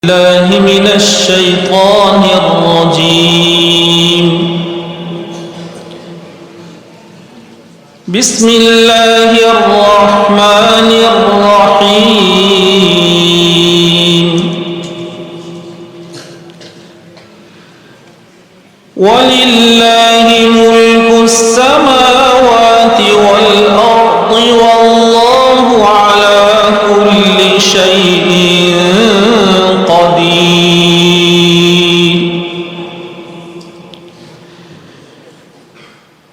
الله من الشيطان الرجيم. بسم الله الرحمن الرحيم. ولله ملك السماوات والأرض والله على كل شيء قدير.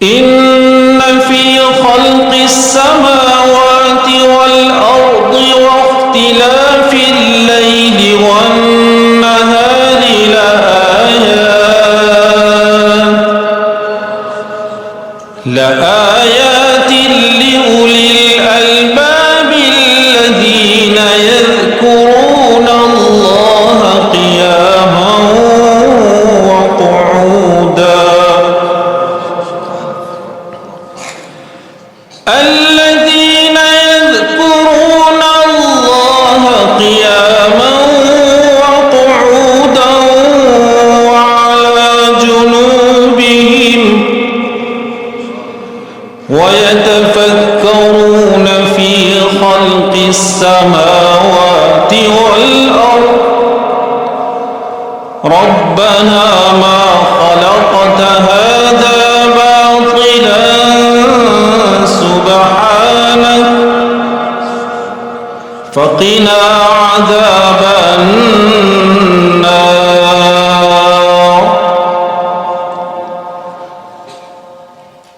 إن في خلق السماوات والأرض واختلاف الليل والنهار لآيات لأولي الألباب الذين يذكرون الله قياما وقعودا الذين يذكرون الله قياما وقعودا وعلى جنوبهم ويتفكرون في خلق السماوات والأرض ربنا ما خلقت هذا باطلا سبحانك فقنا عذاب النار.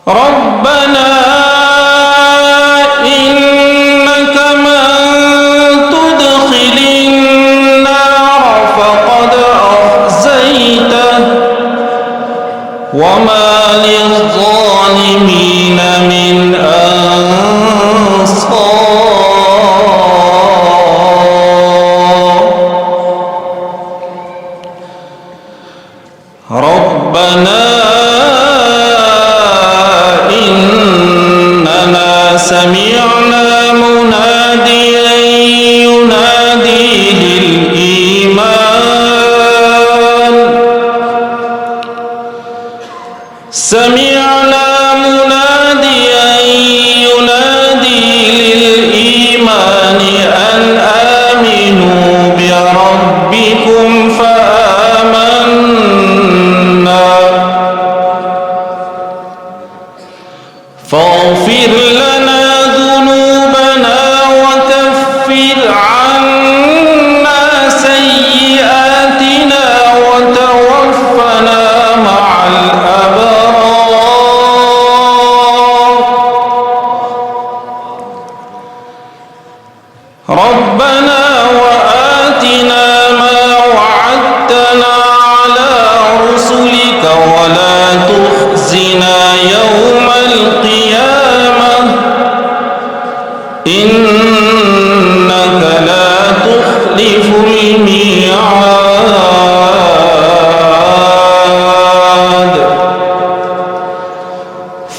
ربنا إنك من تدخل النار فقد أخزيته وما للظالمين من أنصار. ربنا سمعنا مناديا ينادي للإيمان سمعنا مناديا ينادي للإيمان أن آمنوا بربكم فآمنا فاغفر لنا ذنوبنا وكفر عنا سيئاتنا وتوفنا مع الأبرار. ربنا وآتنا ما وعدتنا على رسلك ولا تخزنا يوم القيامة إنك لا تخلف الميعاد.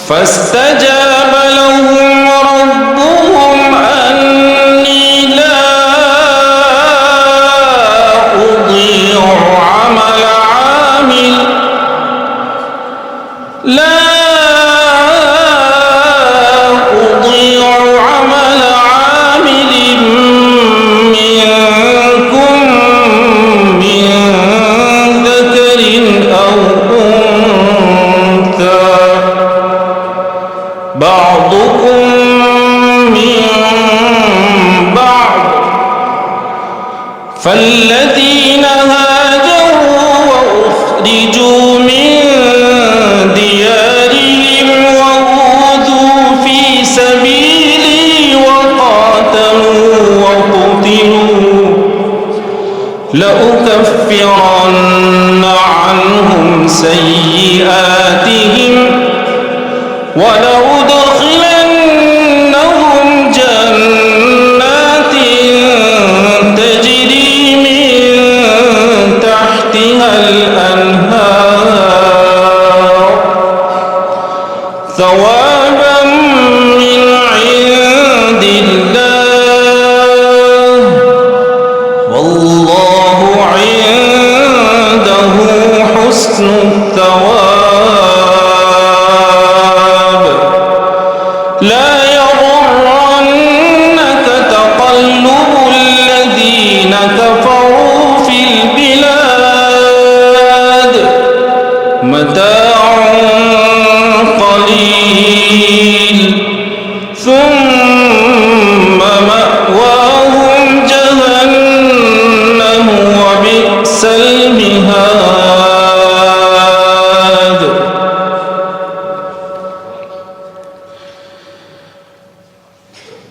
فاستجاب لهم ربهم أني لا أضيع عمل عامل منكم من ذكر أو أنثى بعضكم من بعض فالذين هاجروا وأخرجوا من ديارهم وأوذوا في سبيلي وقاتلوا وقتلوا لأكفرن عنهم سيئاتهم ولأدخلنهم جنات تجري من تحتها الأنهار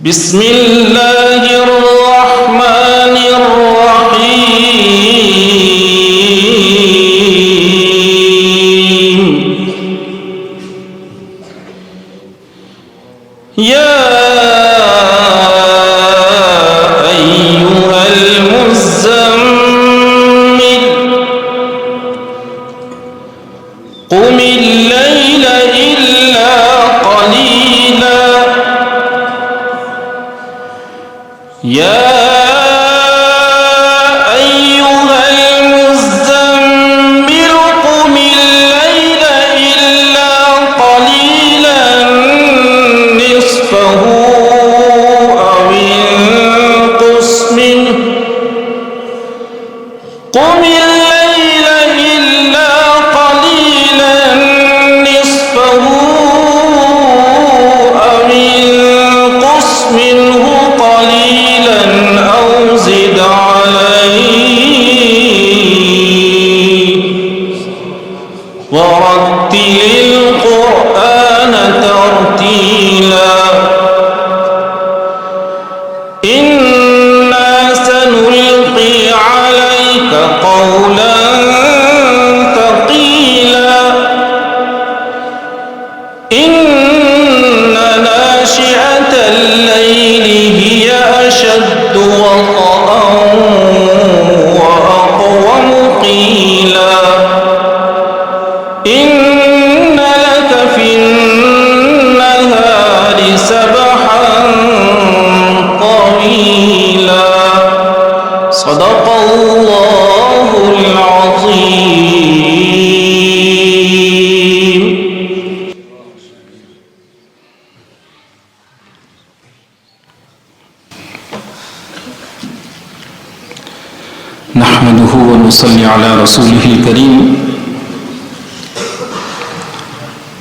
بسم اللہ الرحمن الرحیم یا ایہا المزمل قم اللیل الا قلیلا یا ایہا المزمل قم اللیل الا قلیلا نصفہ او انقص منہ قم اللیل الا قلیلا نصفہ او انقص منہ قلیلا او زد علیہ ورتل القرآن ترتیلا إنا سنلقي عليك قولا ثقيلا إن ناشئة الليل هي أشد وطئا وأقوم قيلا إن لك في النهار سبحا طويلا صدق الله العظيم. نحمده ونصلي على رسوله الكريم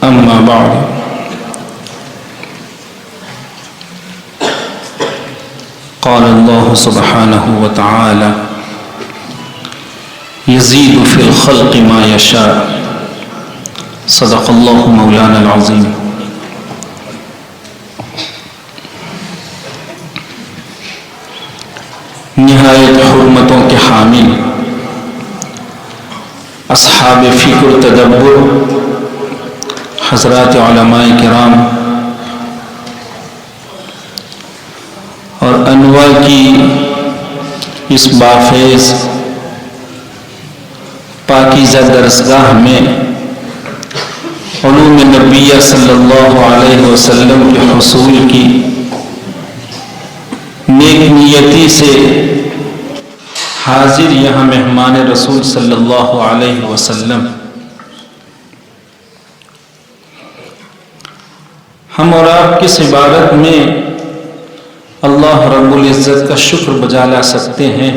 أما بعد قال الله سبحانه وتعالى يزيد في الخلق ما يشاء صدق الله مولانا العظيم. نہایت حرمتوں کے حامل اصحاب فکر و تدبر حضرات علماء کرام اور انواع کی اس بافیض پاکیزہ درسگاہ میں علوم نبیہ صلی اللہ علیہ وسلم کے حصول کی نیک نیتی سے حاضر یہاں مہمان رسول صلی اللہ علیہ وسلم، ہم اور آپ کس عبادت میں اللہ رب العزت کا شکر بجا لا سکتے ہیں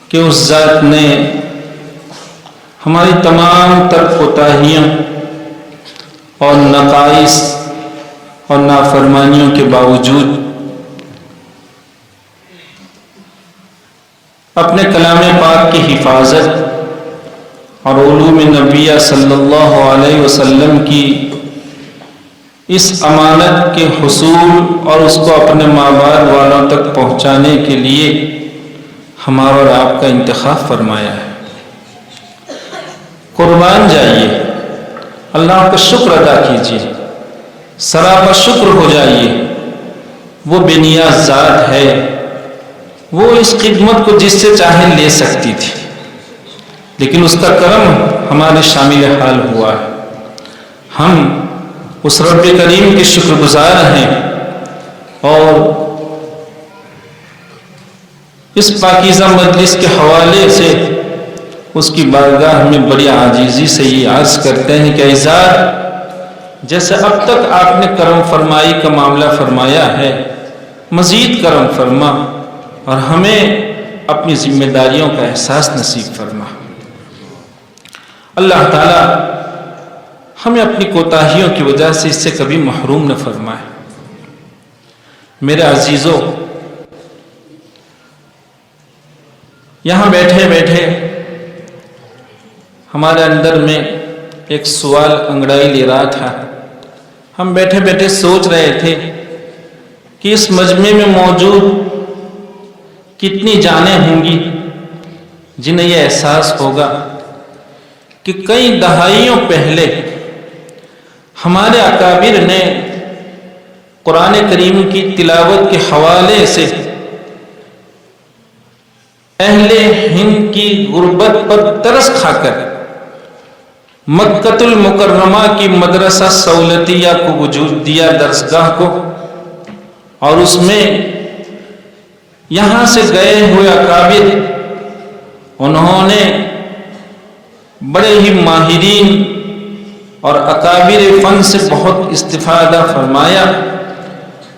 کہ اس ذات نے ہماری تمام تر کوتاہیوں اور نقائص اور نافرمانیوں کے باوجود اپنے کلام پاک کی حفاظت اور علوم نبیہ صلی اللہ علیہ وسلم کی اس امانت کے حصول اور اس کو اپنے ماں باپ والوں تک پہنچانے کے لیے ہمارا اور آپ کا انتخاب فرمایا ہے. قربان جائیے، اللہ کا شکر ادا کیجیے، سراپا شکر ہو جائیے. وہ بے نیاز ذات ہے، وہ اس خدمت کو جس سے چاہے لے سکتی تھی، لیکن اس کا کرم ہمارے شامل حال ہوا ہے. ہم اس رب کریم کے شکر گزار ہیں اور اس پاکیزہ مجلس کے حوالے سے اس کی بارگاہ میں بڑی عاجزی سے یہ عرض کرتے ہیں کہ اے ذات، جیسے اب تک آپ نے کرم فرمائی کا معاملہ فرمایا ہے، مزید کرم فرما اور ہمیں اپنی ذمہ داریوں کا احساس نصیب فرما. اللہ تعالیٰ ہمیں اپنی کوتاہیوں کی وجہ سے اس سے کبھی محروم نہ فرمائے. میرے عزیزوں، یہاں بیٹھے بیٹھے ہمارے اندر میں ایک سوال انگڑائی لے رہا تھا. ہم بیٹھے بیٹھے سوچ رہے تھے کہ اس مجمع میں موجود کتنی جانیں ہوں گی جنہیں یہ احساس ہوگا کہ کئی دہائیوں پہلے ہمارے اکابر نے قرآن کریم کی تلاوت کے حوالے سے اہل ہند کی غربت پر ترس کھا کر مکۃ المکرمہ کی مدرسہ سہولتیہ کو وجود دیا، درسگاہ کو، اور اس میں یہاں سے گئے ہوئے اکابر انہوں نے بڑے ہی ماہرین اور اکابر فن سے بہت استفادہ فرمایا،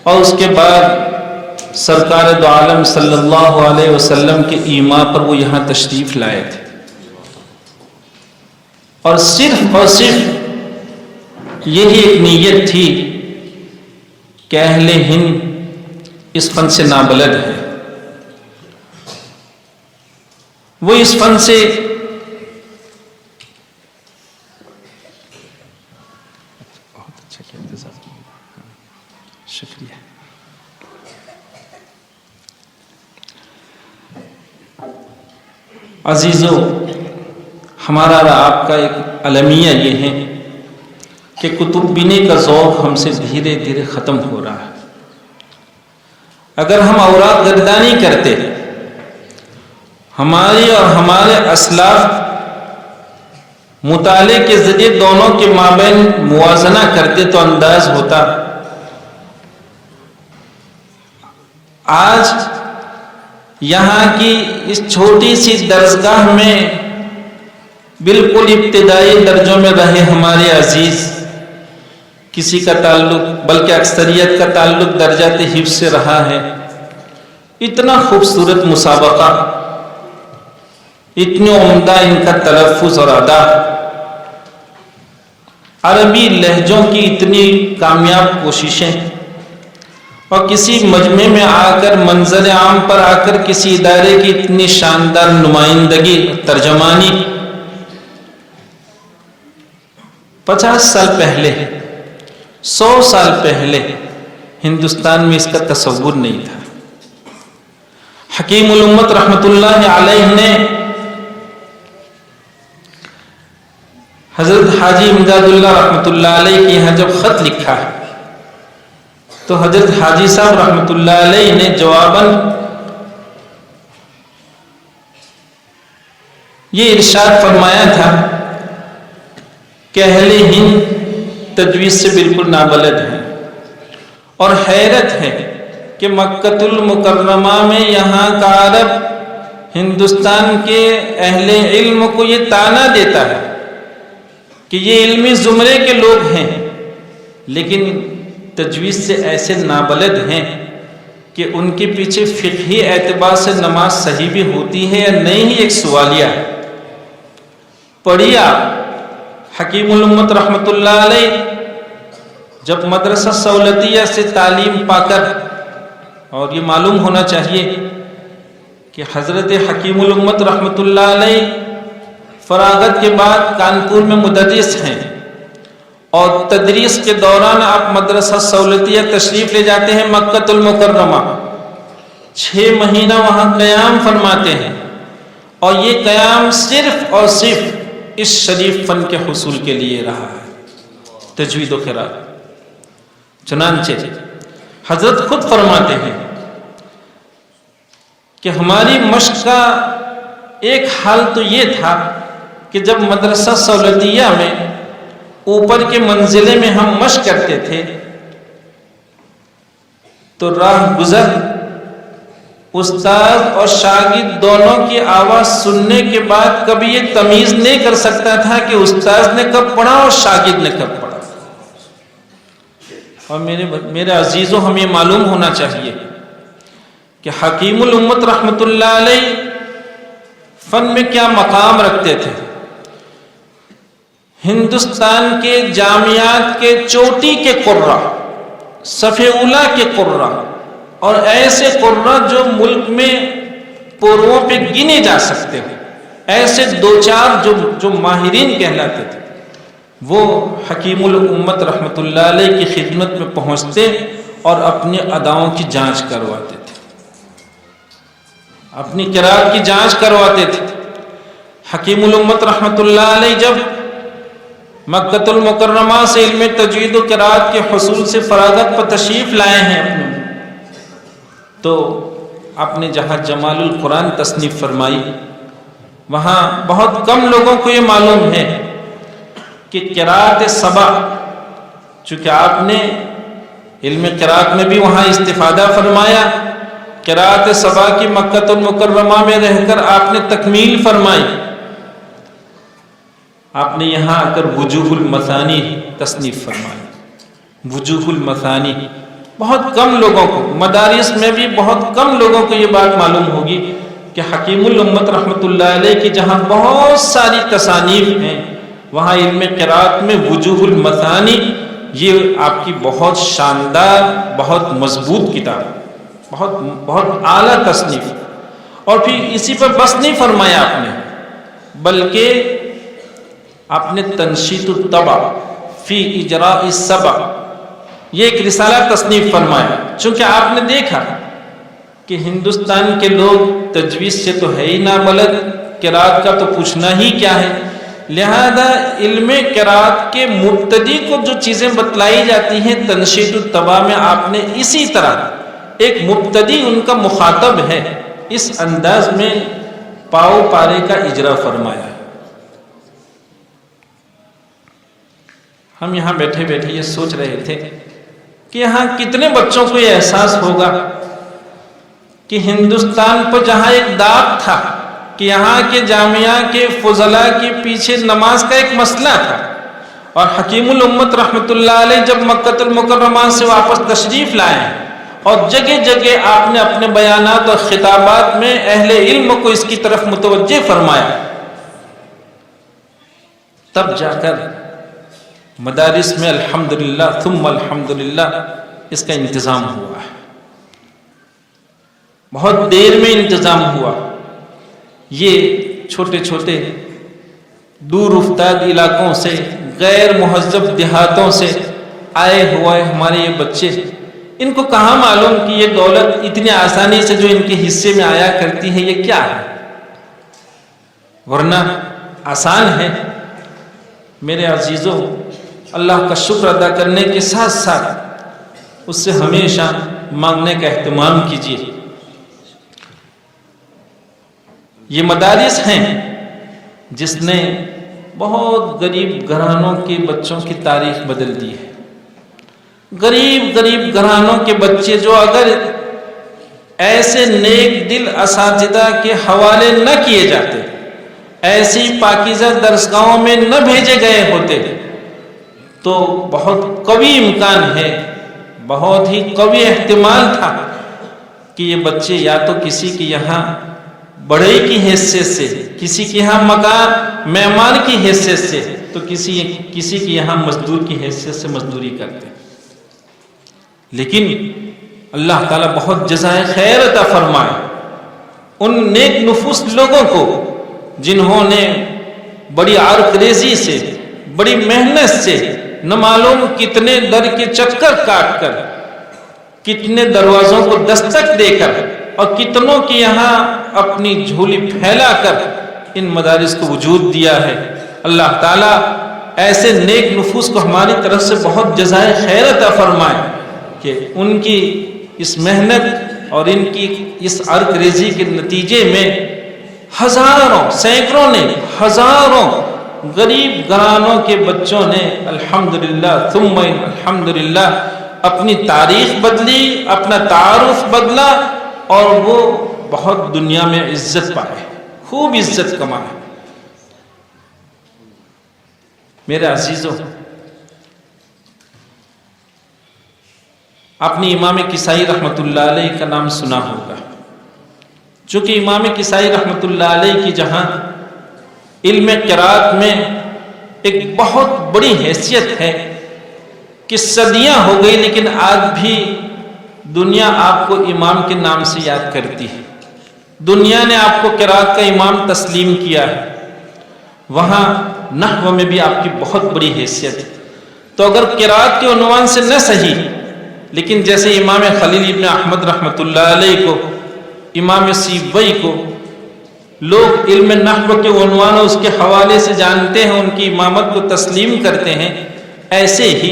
اور اس کے بعد سرکار دو عالم صلی اللہ علیہ وسلم کے ایما پر وہ یہاں تشریف لائے تھے، اور صرف یہی ایک نیت تھی کہ اہل ہند اس فن سے نابلد ہے، وہ اس فن سے شکریہ۔ عزیزو، ہمارا اور آپ کا ایک المیہ یہ ہے کہ کتب بینی کا ذوق ہم سے دھیرے دھیرے ختم ہو رہا ہے۔ اگر ہم اوراق گردانی کرتے، ہماری اور ہمارے اسلاف مطالعے کے ذریعے دونوں کے مابین موازنہ کرتے تو انداز ہوتا آج یہاں کی اس چھوٹی سی درسگاہ میں بالکل ابتدائی درجوں میں رہے ہمارے عزیز، کسی کا تعلق بلکہ اکثریت کا تعلق درجات حفظ سے رہا ہے، اتنا خوبصورت مسابقہ، اتنے عمدہ ان کا تلفظ اور ادا، عربی لہجوں کی اتنی کامیاب کوششیں، اور کسی مجمع میں آ کر منظر عام پر آ کر کسی ادارے کی اتنی شاندار نمائندگی، ترجمانی، 50 سال پہلے، 100 سال پہلے ہندوستان میں اس کا تصور نہیں تھا۔ حکیم الامت رحمت اللہ علیہ نے حضرت حاجی امداد اللہ رحمت اللہ علیہ کے یہاں جب خط لکھا تو حضرت حاجی صاحب رحمت اللہ علیہ نے جواباً یہ ارشاد فرمایا تھا کہ اہل ہند تجوید سے بالکل نابلد ہیں، اور حیرت ہے کہ مکۃ المکرمہ میں یہاں کا عرب ہندوستان کے اہل علم کو یہ طعنہ دیتا ہے کہ یہ علمی زمرے کے لوگ ہیں، لیکن تجوید سے ایسے نابلد ہیں کہ ان کے پیچھے فقہی اعتبار سے نماز صحیح بھی ہوتی ہے یا نہیں، ہی ایک سوالیہ ہے۔ پڑھیا حکیم الامت رحمت اللہ علیہ جب مدرسہ سہولتیہ سے تعلیم پا کر، اور یہ معلوم ہونا چاہیے کہ حضرت حکیم الامت رحمت اللہ علیہ فراغت کے بعد کانپور میں مدرس ہیں، اور تدریس کے دوران آپ مدرسہ سہولتیہ تشریف لے جاتے ہیں مکۃ المکرمہ، 6 مہینہ وہاں قیام فرماتے ہیں، اور یہ قیام صرف اور صرف اس شریف فن کے حصول کے لیے رہا ہے، تجوید و قراءت۔ چنانچہ حضرت خود فرماتے ہیں کہ ہماری مشق کا ایک حال تو یہ تھا کہ جب مدرسہ سہولتیہ میں اوپر کے منزلے میں ہم مشق کرتے تھے تو راہ گزر استاد اور شاگرد دونوں کی آواز سننے کے بعد کبھی یہ تمیز نہیں کر سکتا تھا کہ استاد نے کب پڑھا اور شاگرد نے کب پڑھا۔ اور میرے عزیزوں، ہمیں معلوم ہونا چاہیے کہ حکیم الامت رحمت اللہ علیہ فن میں کیا مقام رکھتے تھے۔ ہندوستان کے جامعات کے چوٹی کے قرہ، صف اولیٰ کے قرہ، اور ایسے قرہ جو ملک میں پوروں پہ گنے جا سکتے ہیں، ایسے 2-4 جو ماہرین کہلاتے تھے، وہ حکیم الامت رحمت اللہ علیہ کی خدمت میں پہنچتے اور اپنی اداؤں کی جانچ کرواتے تھے، اپنی قرات کی جانچ کرواتے تھے۔ حکیم الامت رحمۃ اللہ علیہ جب مکۃ المکرمہ سے علم تجوید و قرات کے حصول سے فراغت پر تشریف لائے ہیں اپنے، تو آپ نے جہاں جمال القرآن تصنیف فرمائی، وہاں بہت کم لوگوں کو یہ معلوم ہے کہ قرات سبع، چونکہ آپ نے علم قرات میں بھی وہاں استفادہ فرمایا، قرات سبع کی مکۃ المکرمہ میں رہ کر آپ نے تکمیل فرمائی، آپ نے یہاں آ کر وجوہ المثانی تصنیف فرمائی۔ وجوہ المثانی بہت کم لوگوں کو، مدارس میں بھی بہت کم لوگوں کو یہ بات معلوم ہوگی کہ حکیم الامت رحمۃ اللہ علیہ کی جہاں بہت ساری تصانیف ہیں، وہاں علم قرات میں وجوہ المثانی یہ آپ کی بہت شاندار، بہت مضبوط کتاب، بہت اعلیٰ تصنیف۔ اور پھر اسی پر بس نہیں فرمایا آپ نے، بلکہ آپ نے تنشیط الطبع فی اجراء السبع یہ ایک رسالہ تصنیف فرمایا، چونکہ آپ نے دیکھا کہ ہندوستان کے لوگ تجوید سے تو ہے ہی نہ بلد، قرات کا تو پوچھنا ہی کیا ہے، لہذا علم قرات کے مبتدی کو جو چیزیں بتلائی جاتی ہیں تنشیط الطبع میں آپ نے اسی طرح ایک مبتدی ان کا مخاطب ہے اس انداز میں پاؤ پارے کا اجرا فرمایا۔ ہم یہاں بیٹھے بیٹھے یہ سوچ رہے تھے کہ یہاں کتنے بچوں کو یہ احساس ہوگا کہ ہندوستان پر جہاں ایک داغ تھا کہ یہاں کے جامعہ کے فضلاء کے پیچھے نماز کا ایک مسئلہ تھا، اور حکیم الامت رحمۃ اللہ علیہ جب مکۃ المکرمہ سے واپس تشریف لائے اور جگہ جگہ آپ نے اپنے بیانات اور خطابات میں اہل علم کو اس کی طرف متوجہ فرمایا، تب جا کر مدارس میں الحمدللہ ثم الحمدللہ اس کا انتظام ہوا ہے، بہت دیر میں انتظام ہوا۔ یہ چھوٹے چھوٹے دور افتاد علاقوں سے، غیر مہذب دیہاتوں سے آئے ہوئے ہمارے یہ بچے، ان کو کہاں معلوم کہ یہ دولت اتنی آسانی سے جو ان کے حصے میں آیا کرتی ہے یہ کیا ہے، ورنہ آسان ہے۔ میرے عزیزوں، اللہ کا شکر ادا کرنے کے ساتھ ساتھ اس سے ہمیشہ مانگنے کا اہتمام کیجیے۔ یہ مدارس ہیں جس نے بہت غریب گھرانوں کے بچوں کی تاریخ بدل دی ہے، غریب گھرانوں کے بچے جو اگر ایسے نیک دل اساتذہ کے حوالے نہ کیے جاتے، ایسی پاکیزہ درسگاہوں میں نہ بھیجے گئے ہوتے، تو بہت قوی امکان ہے، بہت ہی قوی احتمال تھا کہ یہ بچے یا تو کسی کے یہاں بڑے کی حیثیت سے، کسی کے یہاں مکان مہمان کی حیثیت سے، تو کسی کے یہاں مزدور کی حیثیت سے مزدوری کرتے۔ لیکن اللہ تعالیٰ بہت جزائے خیر عطا فرمائے ان نیک نفوس لوگوں کو جنہوں نے بڑی عرق ریزی سے، بڑی محنت سے، نہ معلوم کتنے در کے چکر کاٹ کر، کتنے دروازوں کو دستک دے کر، اور کتنوں کے یہاں اپنی جھولی پھیلا کر ان مدارس کو وجود دیا ہے۔ اللہ تعالیٰ ایسے نیک نفوس کو ہماری طرف سے بہت جزائے خیر عطا فرمائے کہ ان کی اس محنت اور ان کی اس عرق ریزی کے نتیجے میں ہزاروں، سینکڑوں نے، ہزاروں غریب گھرانوں کے بچوں نے الحمدللہ ثم الحمدللہ اپنی تاریخ بدلی، اپنا تعارف بدلا، اور وہ بہت دنیا میں عزت پائے، خوب عزت کمائے۔ میرے عزیزوں، آپ نے امام کسائی رحمۃ اللہ علیہ کا نام سنا ہوگا، چونکہ امام کسائی رحمۃ اللہ علیہ کی جہاں علم قرات میں ایک بہت بڑی حیثیت ہے کہ صدیاں ہو گئی لیکن آج بھی دنیا آپ کو امام کے نام سے یاد کرتی ہے، دنیا نے آپ کو قرات کا امام تسلیم کیا ہے، وہاں نحو میں بھی آپ کی بہت بڑی حیثیت ہے۔ تو اگر قرات کے عنوان سے نہ صحیح لیکن جیسے امام خلیل ابن احمد رحمۃ اللہ علیہ کو، امام سیبوی کو لوگ علم نحو کے عنوان اس کے حوالے سے جانتے ہیں، ان کی امامت کو تسلیم کرتے ہیں، ایسے ہی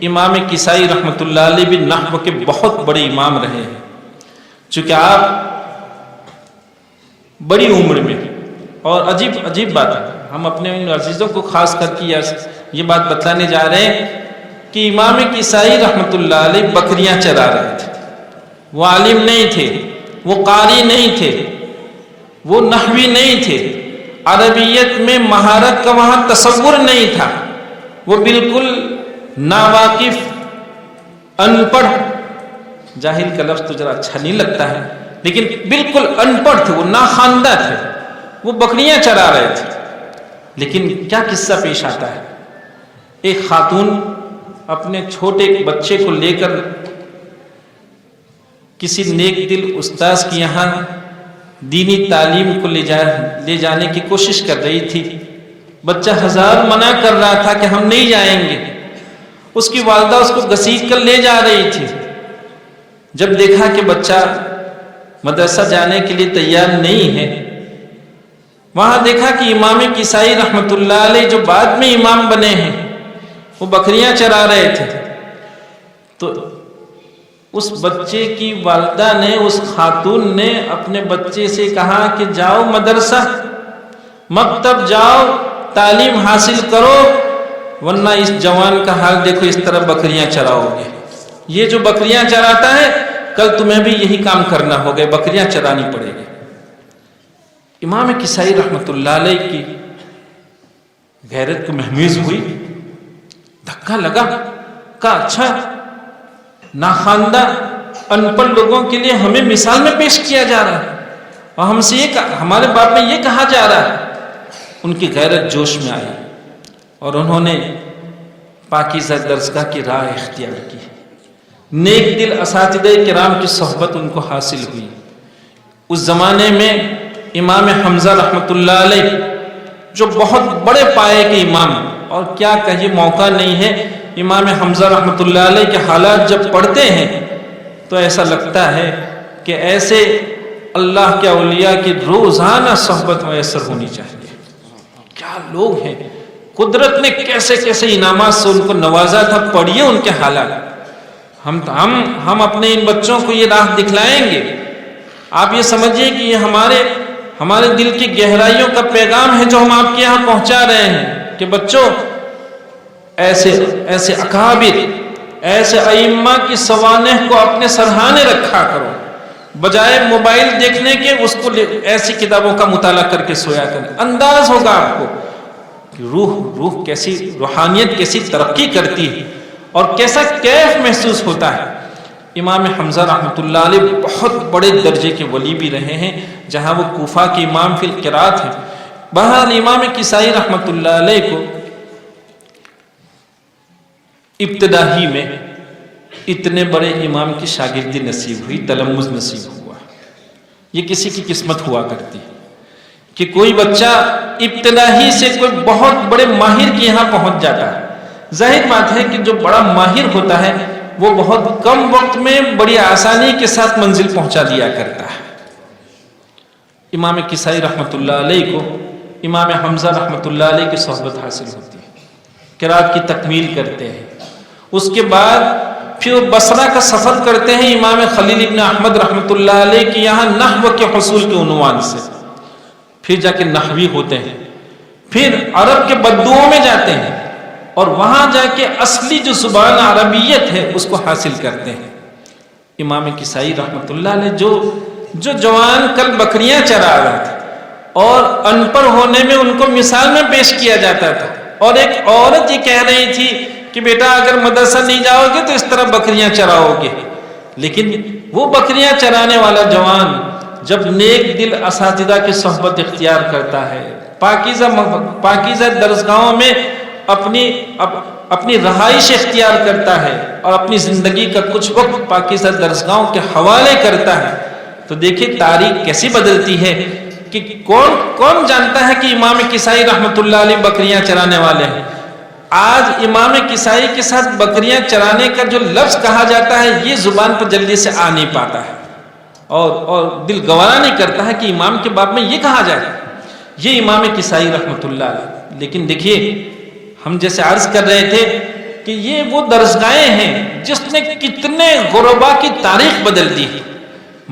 امام کسائی رحمۃ اللہ علیہ بھی نحو کے بہت بڑے امام رہے ہیں۔ چونکہ آپ بڑی عمر میں، اور عجیب بات ہے، ہم اپنے ان عزیزوں کو خاص کر کے یہ بات بتانے جا رہے ہیں کہ امام کسائی رحمۃ اللہ علیہ بکریاں چرا رہے تھے۔ وہ عالم نہیں تھے، وہ قاری نہیں تھے، وہ نحوی نہیں تھے، عربیت میں مہارت کا وہاں تصور نہیں تھا، وہ بالکل ناواقف، ان پڑھ، جاہل کا لفظ تو ذرا اچھا نہیں لگتا ہے، لیکن بالکل ان پڑھ تھے، وہ ناخواندہ تھے، وہ بکریاں چرا رہے تھے۔ لیکن کیا قصہ پیش آتا ہے، ایک خاتون اپنے چھوٹے بچے کو لے کر کسی نیک دل استاذ کے یہاں دینی تعلیم کو لے جانے کی کوشش کر رہی تھی۔ بچہ ہزار منع کر رہا تھا کہ ہم نہیں جائیں گے، اس کی والدہ اس کو گھسیٹ کر لے جا رہی تھی۔ جب دیکھا کہ بچہ مدرسہ جانے کے لیے تیار نہیں ہے، وہاں دیکھا کہ امام کسائی رحمۃ اللہ علیہ جو بعد میں امام بنے ہیں وہ بکریاں چرا رہے تھے۔ تو اس بچے کی والدہ نے، اس خاتون نے اپنے بچے سے کہا کہ جاؤ مدرسہ، مکتب جاؤ، تعلیم حاصل کرو، ورنہ اس جوان کا حال دیکھو، اس طرح بکریاں چراؤ گے۔ یہ جو بکریاں چراتا ہے کل تمہیں بھی یہی کام کرنا ہوگا، بکریاں چرانی پڑے گی۔ امام کسائی رحمۃ اللہ علیہ کی غیرت کو محمیز ہوئی، دھکا لگا، کہا اچھا ناخواندہ ان پڑھ لوگوں کے لیے ہمیں مثال میں پیش کیا جا رہا ہے، اور ہم سے ہمارے باب میں یہ کہا جا رہا ہے۔ ان کی غیرت جوش میں آئی اور انہوں نے پاکیزہ درسگاہ کی راہ اختیار کی، نیک دل اساتذہ کرام کی صحبت ان کو حاصل ہوئی۔ اس زمانے میں امام حمزہ رحمۃ اللہ علیہ جو بہت بڑے پائے کے امام، اور کیا کہیے موقع نہیں ہے، امام حمزہ رحمۃ اللہ علیہ کے حالات جب پڑھتے ہیں تو ایسا لگتا ہے کہ ایسے اللہ کے اولیاء کی روزانہ صحبت میسر ہونی چاہیے۔ کیا لوگ ہیں، قدرت نے کیسے کیسے انعامات سے ان کو نوازا تھا، پڑھیے ان کے حالات۔ ہم اپنے ان بچوں کو یہ راہ دکھلائیں گے۔ آپ یہ سمجھیے کہ یہ ہمارے دل کی گہرائیوں کا پیغام ہے جو ہم آپ کے یہاں پہنچا رہے ہیں کہ بچوں ایسے اکابر، ایسے ائمہ کی سوانح کو اپنے سرہانے رکھا کرو، بجائے موبائل دیکھنے کے اس کو ایسی کتابوں کا مطالعہ کر کے سویا کریں۔ انداز ہوگا آپ کو کہ روح کیسی، روحانیت کیسی ترقی کرتی ہے اور کیسا کیف محسوس ہوتا ہے۔ امام حمزہ رحمۃ اللہ علیہ بہت بڑے درجے کے ولی بھی رہے ہیں، جہاں وہ کوفہ کے امام فی القراءت ہیں۔ بہرحال امام کسائی رحمۃ اللہ علیہ کو ابتدا ہی میں اتنے بڑے امام کی شاگردی نصیب ہوئی، تلمذ نصیب ہوا۔ یہ کسی کی قسمت ہوا کرتی کہ کوئی بچہ ابتدا ہی سے کوئی بہت بڑے ماہر کے یہاں پہنچ جاتا ہے۔ ظاہر بات ہے کہ جو بڑا ماہر ہوتا ہے وہ بہت کم وقت میں بڑی آسانی کے ساتھ منزل پہنچا دیا کرتا ہے۔ امام کسائی رحمۃ اللہ علیہ کو امام حمزہ رحمۃ اللہ علیہ کی صحبت حاصل ہوتی ہے، قرات کی تکمیل کرتے ہیں، اس کے بعد پھر بصرہ کا سفر کرتے ہیں امام خلیل ابن احمد رحمۃ اللہ علیہ کے یہاں نحو کے حصول کے عنوان سے، پھر جا کے نحوی ہوتے ہیں، پھر عرب کے بدوؤں میں جاتے ہیں اور وہاں جا کے اصلی جو زبان عربیت ہے اس کو حاصل کرتے ہیں۔ امام کسائی رحمۃ اللہ علیہ جو جوان کل بکریاں چرا رہا تھا اور ان پڑھ ہونے میں ان کو مثال میں پیش کیا جاتا تھا، اور ایک عورت یہ کہہ رہی تھی کہ بیٹا اگر مدرسہ نہیں جاؤ گے تو اس طرح بکریاں چراؤ گے، لیکن وہ بکریاں چرانے والا جوان جب نیک دل اساتذہ کی صحبت اختیار کرتا ہے، پاکیزہ درسگاہوں میں اپنی رہائش اختیار کرتا ہے اور اپنی زندگی کا کچھ وقت پاکیزہ درسگاہوں کے حوالے کرتا ہے، تو دیکھیں تاریخ کیسی بدلتی ہے کہ کون جانتا ہے کہ امام کسائی رحمۃ اللہ علیہ بکریاں چرانے والے ہیں۔ آج امام کسائی کے ساتھ بکریاں چرانے کا جو لفظ کہا جاتا ہے یہ زبان پر جلدی سے آ نہیں پاتا ہے اور دل گوارا نہیں کرتا ہے کہ امام کے باب میں یہ کہا جائے. یہ امام کسائی رحمۃ اللہ علیہ. لیکن دیکھیے ہم جیسے عرض کر رہے تھے کہ یہ وہ درسگاہیں ہیں جس نے کتنے غربا کی تاریخ بدل دی.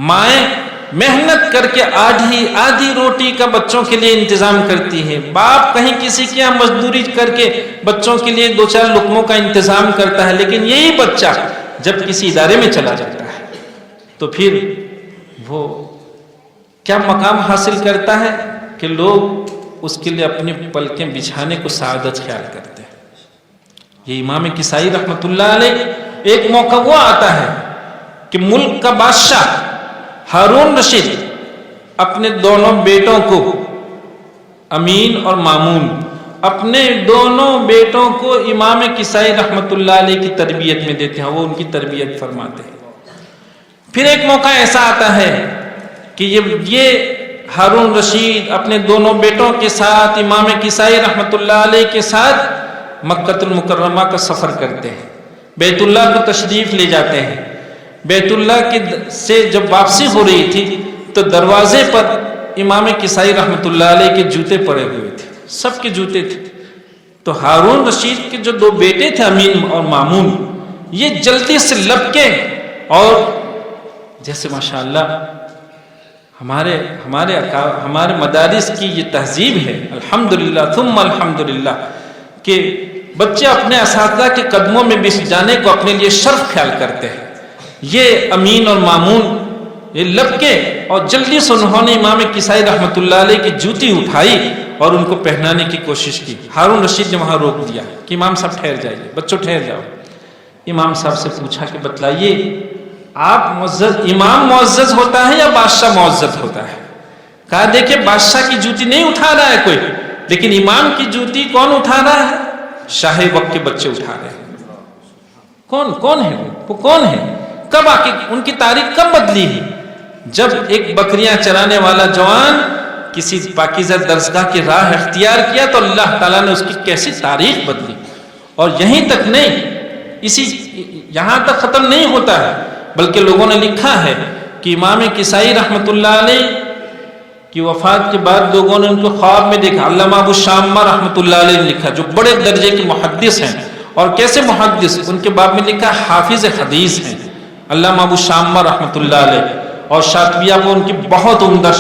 مائیں محنت کر کے آدھی روٹی کا بچوں کے لیے انتظام کرتی ہے. باپ کہیں کسی کے یہاں مزدوری کر کے بچوں کے لیے 2-4 لقموں کا انتظام کرتا ہے. لیکن یہی بچہ جب کسی ادارے میں چلا جاتا ہے تو پھر وہ کیا مقام حاصل کرتا ہے کہ لوگ اس کے لیے اپنی پلکیں بچھانے کو سعادت خیال کرتے ہیں. یہ امام کسائی رحمۃ اللہ علیہ ایک موقع وہ آتا ہے کہ ملک کا بادشاہ ہارون رشید اپنے دونوں بیٹوں کو امین اور مامون اپنے دونوں بیٹوں کو امام کسائی رحمۃ اللہ علیہ کی تربیت میں دیتے ہیں. وہ ان کی تربیت فرماتے ہیں. پھر ایک موقع ایسا آتا ہے کہ یہ ہارون رشید اپنے دونوں بیٹوں کے ساتھ امام کسائی رحمۃ اللہ علیہ کے ساتھ مکہ المکرمہ کا سفر کرتے ہیں. بیت اللہ کو تشریف لے جاتے ہیں. بیت اللہ کے سے جب واپسی ہو رہی تھی تو دروازے پر امام کسائی رحمۃ اللہ علیہ کے جوتے پڑے ہوئے تھے. سب کے جوتے تھے. تو ہارون رشید کے جو 2 بیٹے تھے امین اور مامون یہ جلدی سے لپکے اور جیسے ماشاءاللہ ہمارے مدارس کی یہ تہذیب ہے الحمدللہ ثم الحمدللہ کہ بچے اپنے اساتذہ کے قدموں میں بس جانے کو اپنے لیے شرف خیال کرتے ہیں. یہ امین اور مامون یہ لپکے اور جلدی سے انہوں نے امام کسائی رحمۃ اللہ علیہ کی جوتی اٹھائی اور ان کو پہنانے کی کوشش کی. ہارون رشید نے وہاں روک دیا کہ امام صاحب ٹھہر جائیے, بچوں ٹھہر جاؤ. امام صاحب سے پوچھا کہ بتلائیے آپ امام معزز ہوتا ہے یا بادشاہ معزز ہوتا ہے؟ کہا دیکھیں بادشاہ کی جوتی نہیں اٹھا رہا ہے کوئی, لیکن امام کی جوتی کون اٹھا رہا ہے؟ شاہ وقت کے بچے اٹھا رہے ہیں. کون ہے وہ کون ہے؟ کب آ کے ان کی تاریخ کب بدلی ہے؟ جب ایک بکریاں چرانے والا جوان کسی پاکیزہ درسگاہ کی راہ اختیار کیا تو اللہ تعالیٰ نے اس کی کیسی تاریخ بدلی. اور یہیں تک نہیں, یہاں تک ختم نہیں ہوتا ہے بلکہ لوگوں نے لکھا ہے کہ امام کسائی رحمۃ اللہ علیہ کی وفات کے بعد لوگوں نے ان کو خواب میں دیکھا. علامہ ابو شامہ رحمۃ اللہ علیہ نے لکھا جو بڑے درجے کے محدث ہیں. اور کیسے محدث؟ ان کے باب میں لکھا حافظ حدیث ہیں علامہ ابو شامہ رحمۃ اللہ علیہ. اور شاطبیہ کو ان کی بہت عمدہ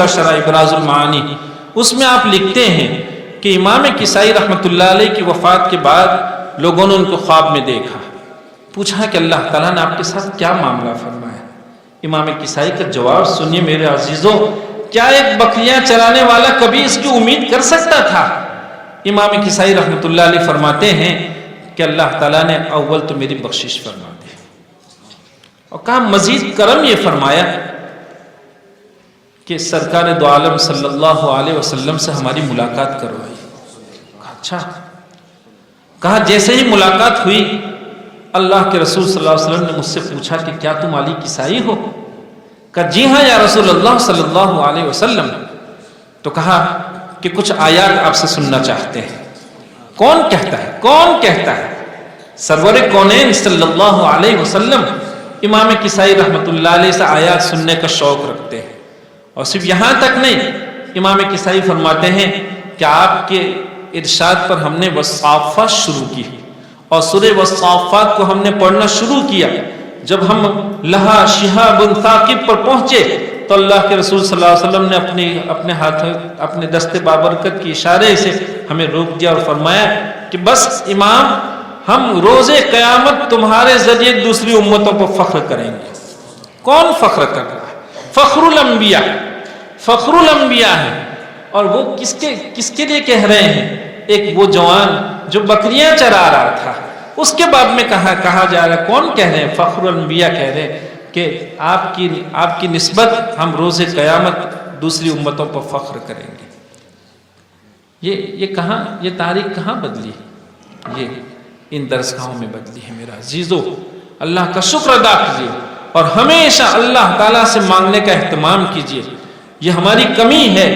شرح ابراز المعانی, اس میں آپ لکھتے ہیں کہ امام کسائی رحمۃ اللہ علیہ کی وفات کے بعد لوگوں نے ان کو خواب میں دیکھا. پوچھا کہ اللہ تعالیٰ نے آپ کے ساتھ کیا معاملہ فرمایا؟ امام کسائی کا جواب سنیے میرے عزیزوں. کیا ایک بکریاں چرانے والا کبھی اس کی امید کر سکتا تھا؟ امام کسائی رحمۃ اللہ علیہ فرماتے ہیں کہ اللہ تعالیٰ نے اول تو میری بخشش فرما دی اور کہا مزید کرم یہ فرمایا کہ سرکار دو عالم صلی اللہ علیہ وسلم سے ہماری ملاقات کروائی. اچھا. کہا جیسے ہی ملاقات ہوئی اللہ کے رسول صلی اللہ علیہ وسلم نے مجھ سے پوچھا کہ کیا تم علی کسائی ہو؟ کہا جی ہاں یا رسول اللہ صلی اللہ علیہ وسلم. تو کہا کہ کچھ آیات آپ سے سننا چاہتے ہیں. کون کہتا ہے سرور کونین صلی اللہ علیہ وسلم امام کسائی رحمۃ اللہ علیہ سے آیات سننے کا شوق رکھتے ہیں. اور صرف یہاں تک نہیں, امام کسائی فرماتے ہیں کہ آپ کے ارشاد پر ہم نے والصافات شروع کی اور سورہ والصافات کو ہم نے پڑھنا شروع کیا. جب ہم لہا شہاب ثاقب پر پہنچے تو اللہ کے رسول صلی اللہ علیہ وسلم نے اپنے ہاتھ اپنے دست بابرکت کے اشارے سے ہمیں روک دیا اور فرمایا کہ بس امام ہم روز قیامت تمہارے ذریعے دوسری امتوں کو فخر کریں گے. کون فخر کر رہا ہے؟ فخر الانبیاء ہے. اور وہ کس کے لیے کہہ رہے ہیں؟ ایک وہ جوان جو بکریاں چرا رہا تھا اس کے بعد میں کہا جا رہا ہے. کون کہہ رہے ہیں؟ فخر الانبیاء کہہ رہے ہیں کہ آپ کی نسبت ہم روز قیامت دوسری امتوں پر فخر کریں گے. یہ تاریخ کہاں بدلی؟ یہ ان درسگاہوں میں بدلی ہے. میرا عزیزو اللہ کا شکر ادا کیجیے اور ہمیشہ اللہ تعالیٰ سے مانگنے کا اہتمام کیجیے. یہ ہماری کمی ہے